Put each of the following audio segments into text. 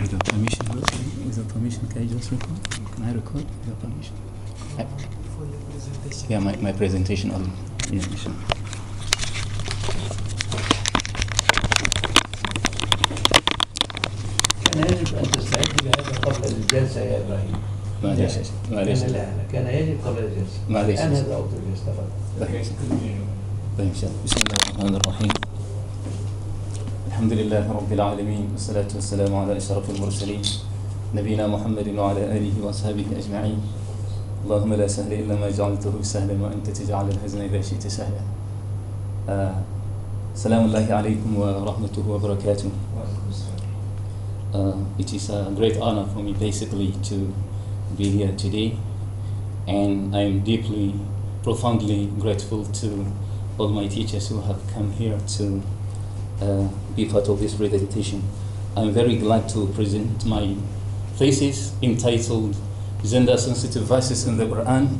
With permission, with permission, can I just record? Can I record with permission? For your presentation. Yeah, my presentation only. Yeah, sure. كان يجب أن تستعد لهذا قبل الجلسة يا إبراهيم. معليش معليش. كان يجب قبل الجلسة. معليش. أنا هذا أوتو استفدت. طيب إن شاء الله. بسم الله الرحمن الرحيم. الحمد لله رب العالمين والصلاة والسلام على أشرف المرسلين نبينا محمد وعلى آله وأصحابه أجمعين. اللهم لا سهل إلا ما جعلته سهلا وأنت تجعل الحزن إذا شئت سهلا. سلام الله عليكم ورحمته وبركاته. It is a great honor for me basically to be here today, and I'm deeply, profoundly grateful to all my teachers who have come here to be part of this presentation. I'm very glad to present my thesis entitled Gender-Sensitive Verses in the Quran,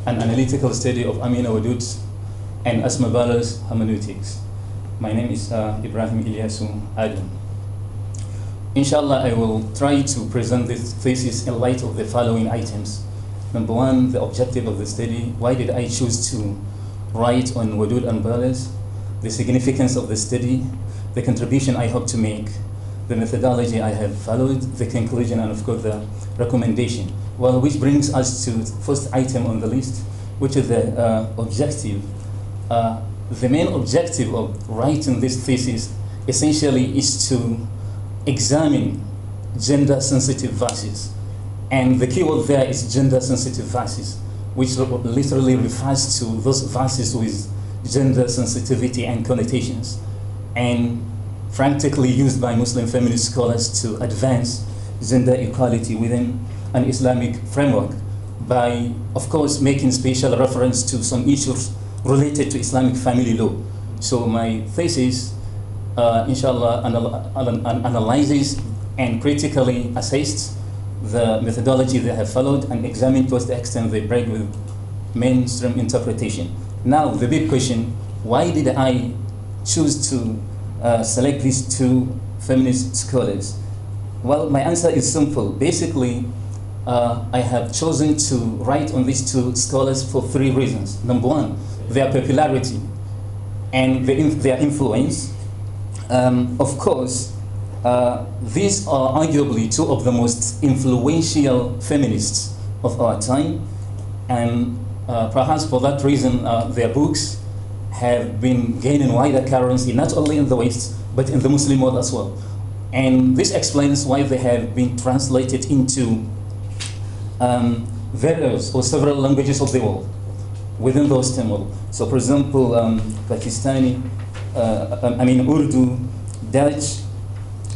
an analytical study of Amina Wadud's and Asma Bala's hermeneutics. My name is Ibrahim Ilyasu Adam. Inshallah, I will try to present this thesis in light of the following items. Number one, the objective of the study. Why did I choose to write on Wadud and Balas? The significance of the study, the contribution I hope to make, the methodology I have followed, the conclusion, and of course the recommendation. Well, which brings us to the first item on the list, which is the objective. The main objective of writing this thesis essentially is to examine gender-sensitive verses. And the keyword there is gender-sensitive verses, which literally refers to those verses with gender sensitivity and connotations, and frantically used by Muslim feminist scholars to advance gender equality within an Islamic framework by, of course, making special reference to some issues related to Islamic family law. So my thesis, inshallah, analyzes and critically assesses the methodology they have followed and examines to the extent they break with mainstream interpretation. Now, the big question, why did I choose to select these two feminist scholars? Well, my answer is simple. Basically, I have chosen to write on these two scholars for three reasons. Number one, their popularity and their influence. Of course, these are arguably two of the most influential feminists of our time, and perhaps for that reason, their books have been gaining wider currency, not only in the West, but in the Muslim world as well. And this explains why they have been translated into various or several languages of the world within those 10 world. So for example, Pakistani, Urdu, Dutch,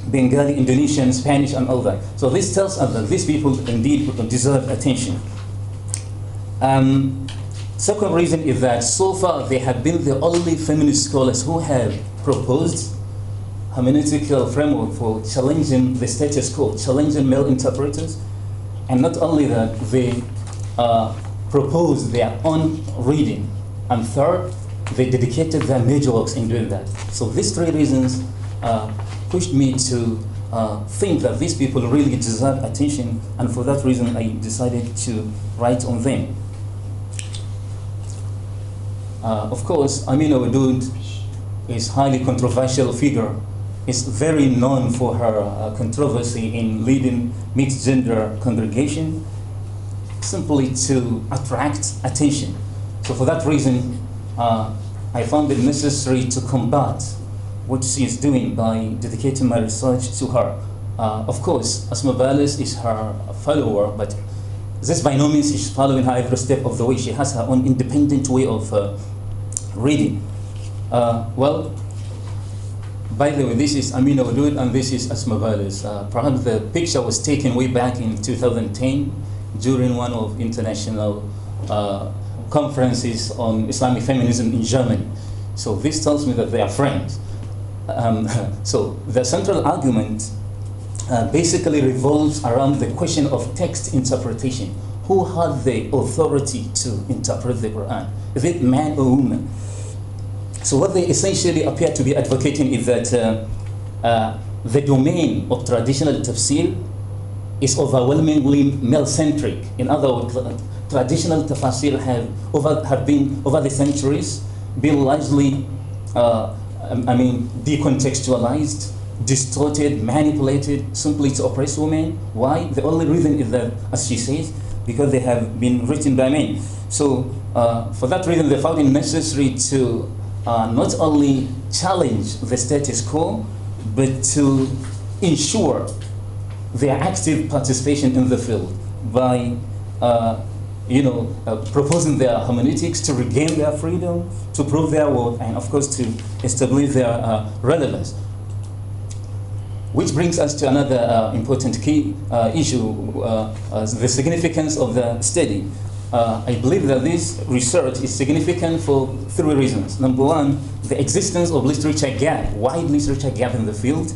Bengali, Indonesian, Spanish, and all that. So this tells us that these people indeed deserve attention. Second reason is that so far they have been the only feminist scholars who have proposed hermeneutical framework for challenging the status quo, challenging male interpreters, and not only that, they proposed their own reading, and third, they dedicated their major works in doing that. So these three reasons pushed me to think that these people really deserve attention, and for that reason I decided to write on them. Of course, Amina Wadud is a highly controversial figure. Is very known for her controversy in leading mixed gender congregation, simply to attract attention. So for that reason, I found it necessary to combat what she is doing by dedicating my research to her. Of course, Asma Balas is her follower, but this by no means is following her every step of the way. She has her own independent way of reading. Well, by the way, this is Amina Wadud and this is Asma Balas. Perhaps the picture was taken way back in 2010 during one of international conferences on Islamic feminism in Germany. So this tells me that they are friends. So the central argument basically revolves around the question of text interpretation. Who had the authority to interpret the Quran? Is it man or woman? So what they essentially appear to be advocating is that the domain of traditional tafsir is overwhelmingly male-centric. In other words, traditional tafsir have been over the centuries been largely, decontextualized, distorted, manipulated, simply to oppress women. Why? The only reason is that, as she says, because they have been written by men. So for that reason, they found it necessary to not only challenge the status quo, but to ensure their active participation in the field by proposing their hermeneutics to regain their freedom, to prove their worth, and of course to establish their relevance. Which brings us to another important key issue, the significance of the study. I believe that this research is significant for three reasons. Number one, the existence of literature gap, wide literature gap in the field.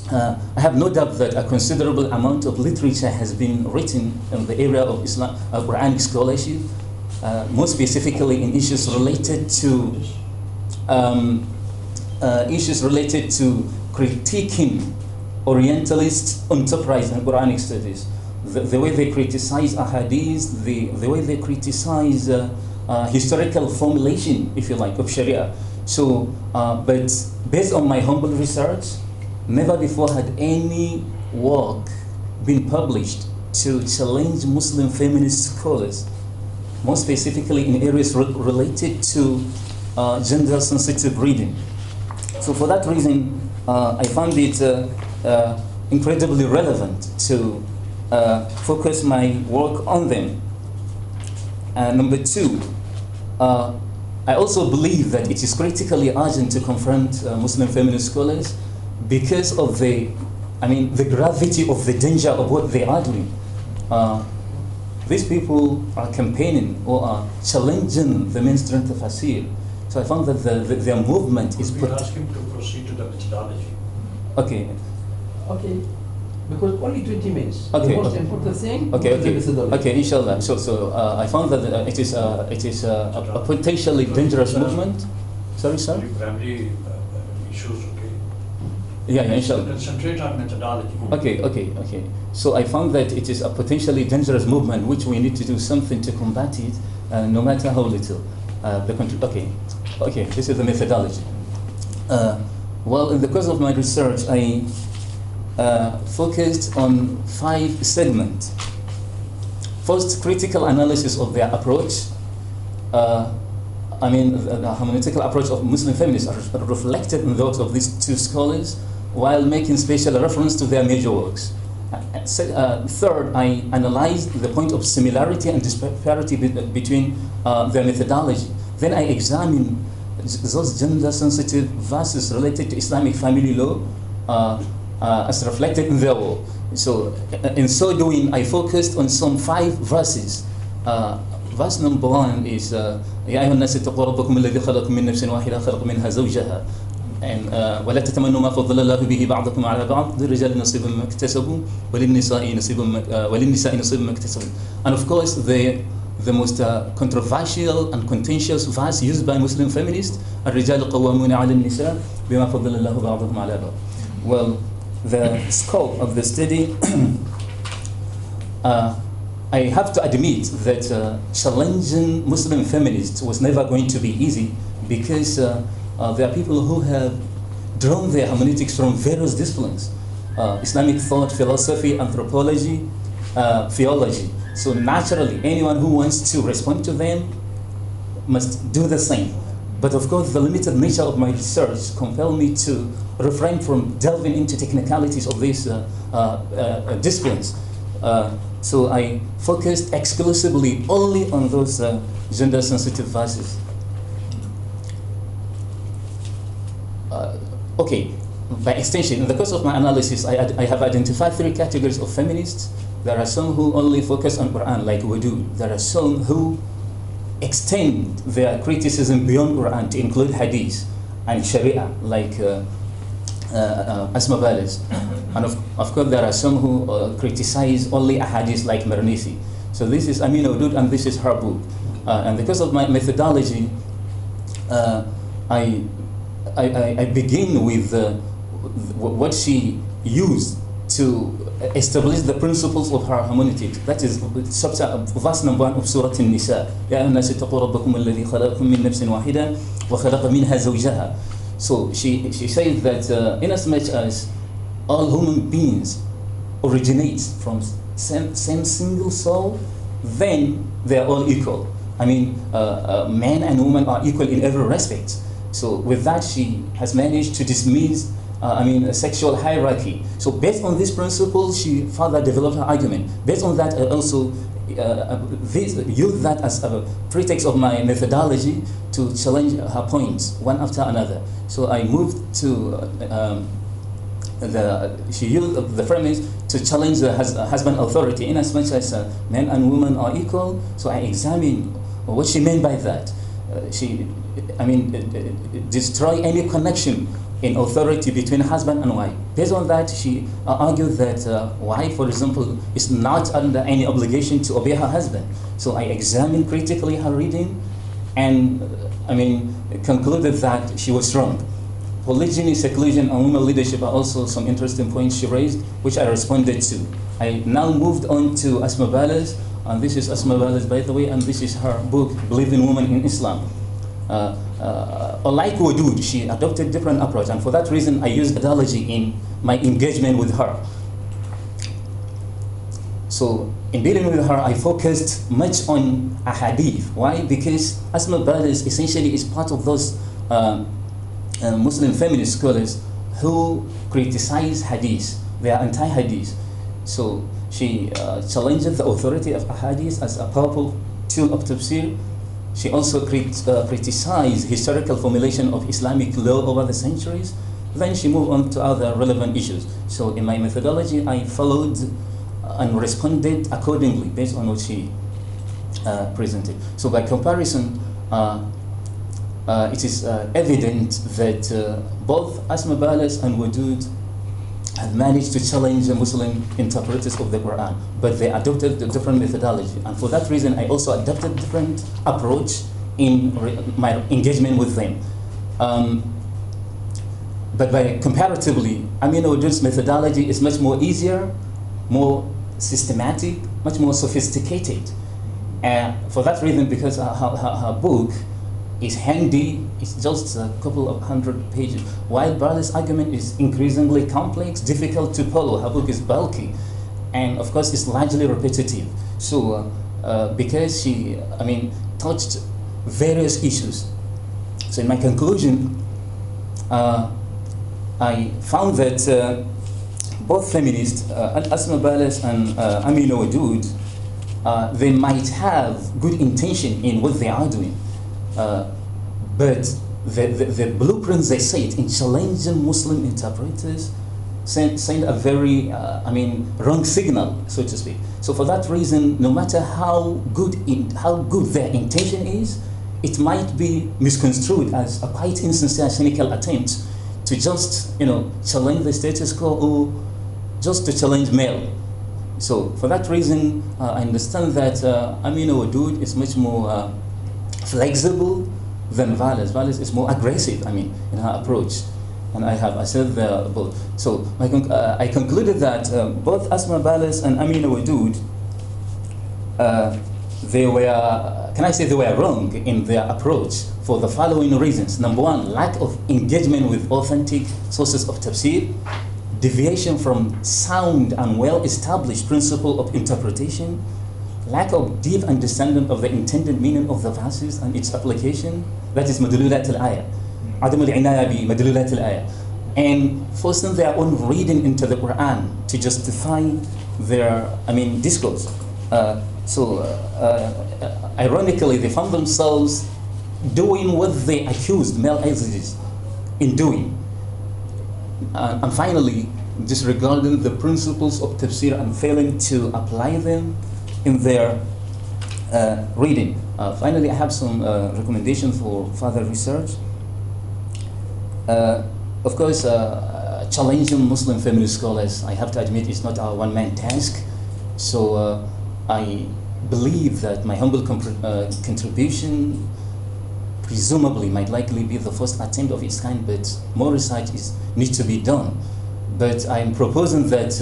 I have no doubt that a considerable amount of literature has been written in the area of Islam, Quranic scholarship, more specifically in issues related to critiquing Orientalist enterprise in Quranic studies. The way they criticize ahadith, the way they criticize historical formulation, if you like, of Sharia. So, but based on my humble research, never before had any work been published to challenge Muslim feminist scholars, more specifically in areas related to gender-sensitive reading. So for that reason, I found it incredibly relevant to focus my work on them. Number two, I also believe that it is critically urgent to confront Muslim feminist scholars because of the gravity of the danger of what they are doing. These people are campaigning or are challenging the mainstream tafsir. So I found that their movement is... We ask him to proceed to the methodology. Okay. Okay. Because only 20 minutes. Okay. The most important thing Okay, is the methodology. okay, inshallah. So I found that it is a potentially dangerous movement. Sorry, sir? Primary issues, okay? Yeah, inshallah. Concentrate on methodology. Okay. So I found that it is a potentially dangerous movement which we need to do something to combat it, no matter how little. Okay, this is the methodology. Well, in the course of my research, I focused on 5 segments. First, critical analysis of their approach. The hermeneutical approach of Muslim feminists are reflected in the works of these 2 scholars, while making special reference to their major works. Third, I analyzed the point of similarity and disparity between their methodology. Then I examined those gender-sensitive verses related to Islamic family law as reflected in their work. So, in so doing, I focused on some 5 verses. Verse number 1 is يا أيها الناس اتقوا ربكم الذي خلقكم من نفس واحدة خلق منها زوجها ولا تتمنوا ما فضل الله به بعضكم على بعض للرجال نصيب مما اكتسبوا وللنساء نصيب مما اكتسبوا. And of course the most controversial and contentious verse used by Muslim feminists, الرجال قوامون على النساء بما فضل الله بعضهم على بعض. Well, the scope of the study, I have to admit that challenging Muslim feminists was never going to be easy, because there are people who have drawn their hermeneutics from various disciplines, Islamic thought, philosophy, anthropology, theology. So naturally, anyone who wants to respond to them must do the same. But of course, the limited nature of my research compelled me to refrain from delving into technicalities of these disciplines. So I focused exclusively only on those gender-sensitive verses. Okay, by extension, in the course of my analysis, I have identified 3 categories of feminists. There are some who only focus on Quran, like we do. There are some who extend their criticism beyond Quran to include Hadith and Sharia, like Asma Bales. And of course, there are some who criticize only Ahadith, like Marnisi. So this is Amin Udud, and this is her book. And because of my methodology, I begin with what she used to establish the principles of her hermeneutic. That is chapter verse number 1 of Surah An-Nisa. يا أيها الناس اتقوا ربكم الذي خلقكم من نفس واحدة وخلق منها زوجها. So she says that inasmuch as all human beings originate from same single soul, then they are all equal. I mean, men and women are equal in every respect. So with that, she has managed to dismiss a sexual hierarchy. So based on this principle, she further developed her argument. Based on that, I also use that as a pretext of my methodology to challenge her points one after another. So I moved to she used the premise to challenge the husband authority in as much as men and women are equal. So I examined what she meant by that. Destroy any connection in authority between husband and wife. Based on that, she argued that wife, for example, is not under any obligation to obey her husband. So I examined critically her reading and concluded that she was wrong. Polygyny, seclusion, and women leadership are also some interesting points she raised, which I responded to. I now moved on to Asma Balas, and this is Asma Balas, by the way, and this is her book, Believing Women in Islam. Unlike Wadud, she adopted different approach, and for that reason, I used methodology in my engagement with her. So, in dealing with her, I focused much on a hadith. Why? Because Asma Balas essentially is part of those Muslim feminist scholars who criticize hadith. They are anti-hadith. So she challenges the authority of hadith as a powerful tool of tafsir. She also criticized historical formulation of Islamic law over the centuries. Then she moved on to other relevant issues. So in my methodology, I followed and responded accordingly based on what she presented. So by comparison, it is evident that both Asma Balas and Wadud have managed to challenge the Muslim interpreters of the Quran, but they adopted a different methodology. And for that reason, I also adopted a different approach in my engagement with them. But by comparatively, Wadud's methodology is much more easier, more systematic, much more sophisticated. For that reason, because her book is handy, it's just a couple of 100 pages. While Balas' argument is increasingly complex, difficult to follow. Her book is bulky, and of course it's largely repetitive. So because she, touched various issues. So in my conclusion, I found that both feminists, Asma Balas and Amina Wadud, they might have good intention in what they are doing. But the blueprints they set in challenging Muslim interpreters send a very, wrong signal, so to speak. So for that reason, no matter how good their intention is, it might be misconstrued as a quite insincere, cynical attempt to just, challenge the status quo or just to challenge male. So for that reason, I understand that Amina Wadud is much more flexible than Balas. Balas is more aggressive, in her approach. And I said both. So I concluded that both Asma Balas and Amina Wadud, they were wrong in their approach for the following reasons. Number one, lack of engagement with authentic sources of tafsir, deviation from sound and well-established principle of interpretation, lack of deep understanding of the intended meaning of the verses and its application, that is madlulat al-ayah, عدم العناية بمدلولات الآية, and forcing their own reading into the Quran to justify their, discourse. Ironically, they found themselves doing what they accused male exegetes in doing. And finally, disregarding the principles of tafsir and failing to apply them in their reading. Finally, I have some recommendations for further research. Of course, challenging Muslim feminist scholars, I have to admit, is not a one-man task. So I believe that my humble contribution presumably might likely be the first attempt of its kind, but more research needs to be done. But I'm proposing that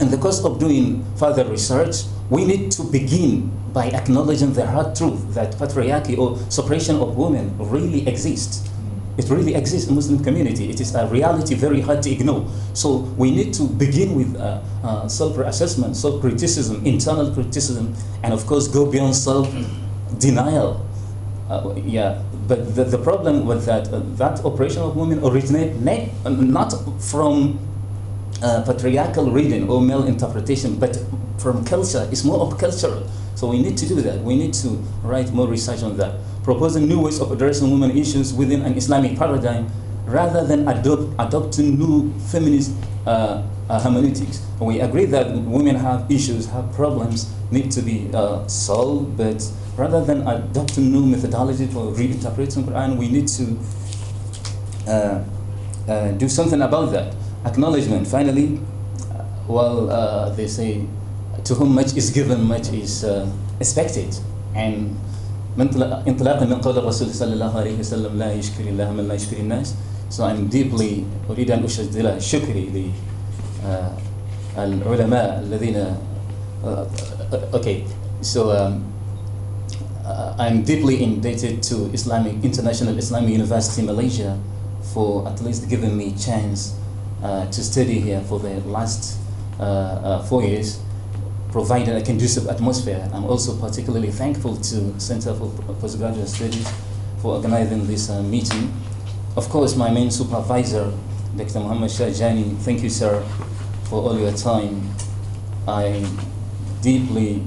in the course of doing further research, we need to begin by acknowledging the hard truth that patriarchy or suppression of women really exists. It really exists in the Muslim community. It is a reality very hard to ignore. So we need to begin with self-assessment, self-criticism, internal criticism, and of course go beyond self-denial. But the problem with that oppression of women originates not from patriarchal reading or male interpretation, but from culture. It's more of cultural. So we need to do that. We need to write more research on that. Proposing new ways of addressing women issues within an Islamic paradigm rather than adopting new feminist hermeneutics. We agree that women have issues, have problems, need to be solved, but rather than adopting new methodology for reinterpreting Quran, we need to do something about that. Acknowledgement, finally, they say, to whom much is given, much is expected. And انطلاقا من قول الرسول صلى الله عليه وسلم لا يشكر الله من لا يشكر الناس. So I'm deeply أريد أن أشدد شكري للعلماء الذين okay. So I'm deeply indebted to International Islamic University Malaysia for at least giving me a chance to study here for the last 4 years, providing a conducive atmosphere. I'm also particularly thankful to Center for Postgraduate Studies for organizing this meeting. Of course, my main supervisor, Dr. Muhammad Shahjani, thank you, sir, for all your time. I'm deeply,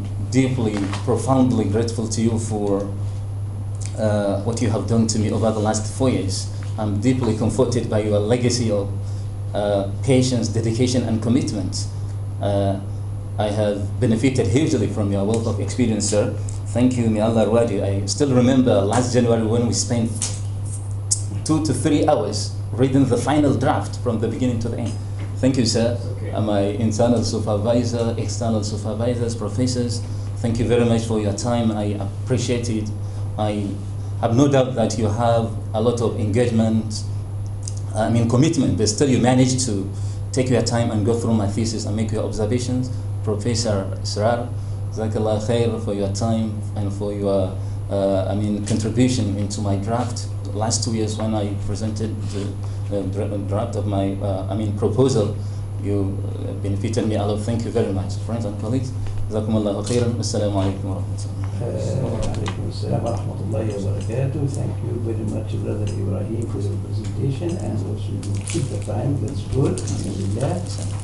profoundly grateful to you for what you have done to me over the last 4 years. I'm deeply comforted by your legacy of patience, dedication, and commitment. I have benefited hugely from your wealth of experience, sir. Thank you, may Allah reward you. I still remember last January when we spent 2 to 3 hours reading the final draft from the beginning to the end. Thank you, sir. Okay. My internal supervisor, external supervisors, professors, thank you very much for your time. I appreciate it. I have no doubt that you have a lot of engagement, commitment, but still you managed to take your time and go through my thesis and make your observations. Professor Israr, Jazakallah khair for your time and for your contribution into my draft. The last 2 years when I presented the draft of my proposal, you benefited me a lot. Thank you very much. Friends and colleagues, Jazakumullah khairan. Assalamu alaikum wa rahmatullahi. Thank you very much, Brother Ibrahim, for your presentation, and also you keep the time. That's good. Alhamdulillah.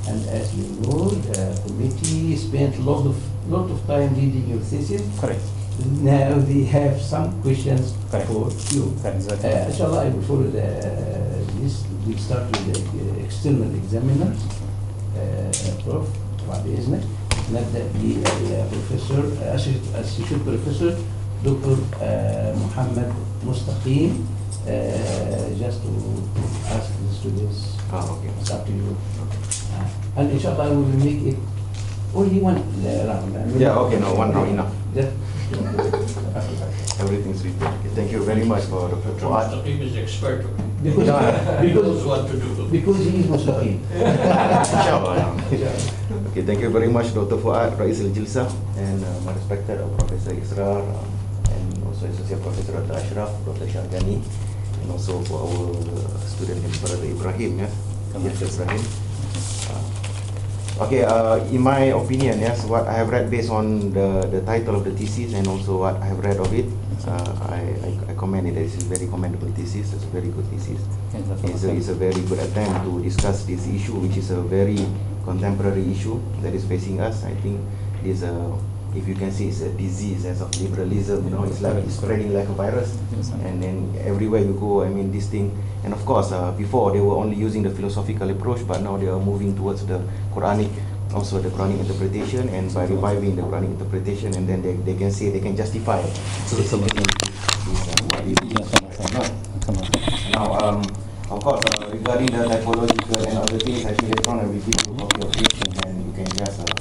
And as you know, the committee spent a lot of time reading your thesis. Correct. Now they have some questions for you. Inshallah, before this, we start with the external examiners. Prof, بعد إذنك نبدأ بالبروفيسور associate professor Dr. Muhammad Mustaqim, just to ask the students. Okay. It's up to you. And inshallah we will make it only one round. Yeah, okay, no, one round enough. Yeah. Everything's written. Okay, thank you very much for Dr. Fuad. Mustaqim is expert. Because What to do. because he is Mustaqim. Inshallah. Okay, thank you very much, Dr. Fuad, Rais Al-Jilsa, and my respected Professor Israr, and also Associate Professor Dr. Ashraf, Dr. Shahjani, and also for our student, Brother Ibrahim. Yes, Ibrahim. Okay, in my opinion, yes, what I have read based on the title of the thesis and also what I have read of it, I commend it. It's a very commendable thesis. It's a very good thesis. It's a very good attempt to discuss this issue, which is a very contemporary issue that is facing us. I think this, if you can see, it's a disease as of liberalism. You know, it's like it's spreading like a virus, and then everywhere you go, I mean, this thing. And of course, before they were only using the philosophical approach, but now they are moving towards the Quranic, also the Quranic interpretation, and by reviving the Quranic interpretation, and then they can say they can justify it. Now, of course, regarding the typological and other things, I think later on I will give you a copy of this, and then you can just